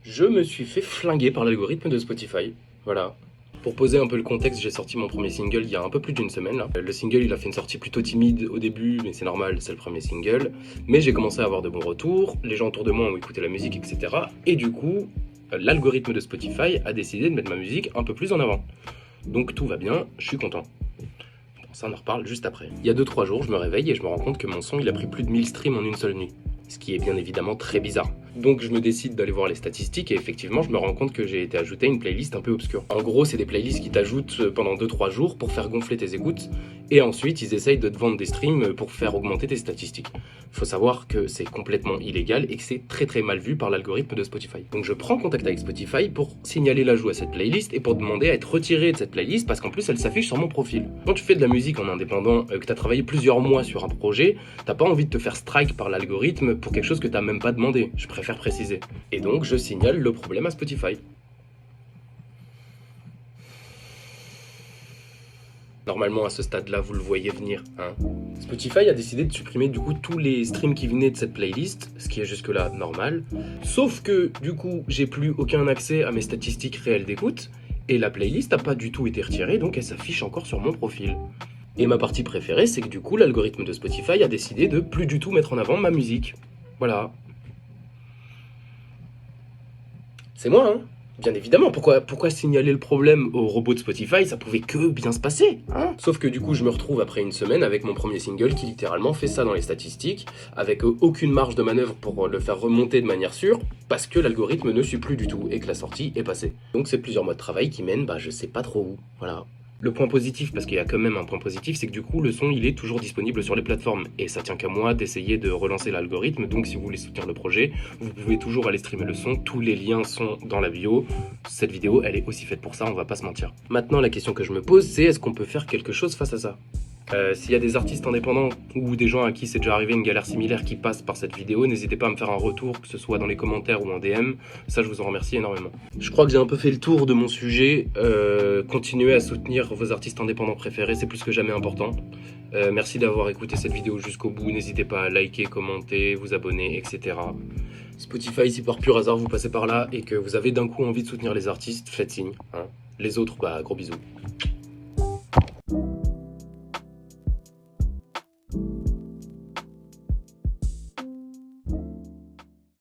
Je me suis fait flinguer par l'algorithme de Spotify. Voilà. Pour poser un peu le contexte, j'ai sorti mon premier single il y a un peu plus d'une semaine là. Le single il a fait une sortie plutôt timide au début, mais c'est normal, c'est le premier single. Mais j'ai commencé à avoir de bons retours, les gens autour de moi ont écouté la musique, etc. Et du coup, l'algorithme de Spotify a décidé de mettre ma musique un peu plus en avant. Donc tout va bien, je suis content. Bon, ça on en reparle juste après. Il y a 2-3 jours, je me réveille et je me rends compte que mon son il a pris plus de 1000 streams en une seule nuit. Ce qui est bien évidemment très bizarre. Donc je me décide d'aller voir les statistiques et effectivement je me rends compte que j'ai été ajouté à une playlist un peu obscure. En gros c'est des playlists qui t'ajoutent pendant 2-3 jours pour faire gonfler tes écoutes et ensuite ils essayent de te vendre des streams pour faire augmenter tes statistiques. Faut savoir que c'est complètement illégal et que c'est très très mal vu par l'algorithme de Spotify. Donc je prends contact avec Spotify pour signaler l'ajout à cette playlist et pour demander à être retiré de cette playlist parce qu'en plus elle s'affiche sur mon profil. Quand tu fais de la musique en indépendant, que tu as travaillé plusieurs mois sur un projet, t'as pas envie de te faire strike par l'algorithme pour quelque chose que t'as même pas demandé, je préfère préciser. Et donc je signale le problème à Spotify. Normalement à ce stade-là, vous le voyez venir, hein. Spotify a décidé de supprimer du coup tous les streams qui venaient de cette playlist, ce qui est jusque-là normal. Sauf que du coup, j'ai plus aucun accès à mes statistiques réelles d'écoute, et la playlist n'a pas du tout été retirée, donc elle s'affiche encore sur mon profil. Et ma partie préférée, c'est que du coup, l'algorithme de Spotify a décidé de plus du tout mettre en avant ma musique. Voilà. C'est moi, hein. Bien évidemment, pourquoi signaler le problème au robot de Spotify, ça pouvait que bien se passer, hein. Sauf que du coup, je me retrouve après une semaine avec mon premier single qui littéralement fait ça dans les statistiques, avec aucune marge de manœuvre pour le faire remonter de manière sûre, parce que l'algorithme ne suit plus du tout et que la sortie est passée. Donc c'est plusieurs mois de travail qui mènent, je sais pas trop où, voilà. Le point positif, parce qu'il y a quand même un point positif, c'est que du coup, le son, il est toujours disponible sur les plateformes. Et ça tient qu'à moi d'essayer de relancer l'algorithme. Donc, si vous voulez soutenir le projet, vous pouvez toujours aller streamer le son. Tous les liens sont dans la bio. Cette vidéo, elle est aussi faite pour ça, on va pas se mentir. Maintenant, la question que je me pose, c'est est-ce qu'on peut faire quelque chose face à ça ? S'il y a des artistes indépendants ou des gens à qui c'est déjà arrivé une galère similaire qui passent par cette vidéo, n'hésitez pas à me faire un retour, que ce soit dans les commentaires ou en DM, ça je vous en remercie énormément. Je crois que j'ai un peu fait le tour de mon sujet, continuez à soutenir vos artistes indépendants préférés, c'est plus que jamais important. Merci d'avoir écouté cette vidéo jusqu'au bout, n'hésitez pas à liker, commenter, vous abonner, etc. Spotify, si par pur hasard vous passez par là et que vous avez d'un coup envie de soutenir les artistes, faites signe, hein. Les autres, gros bisous.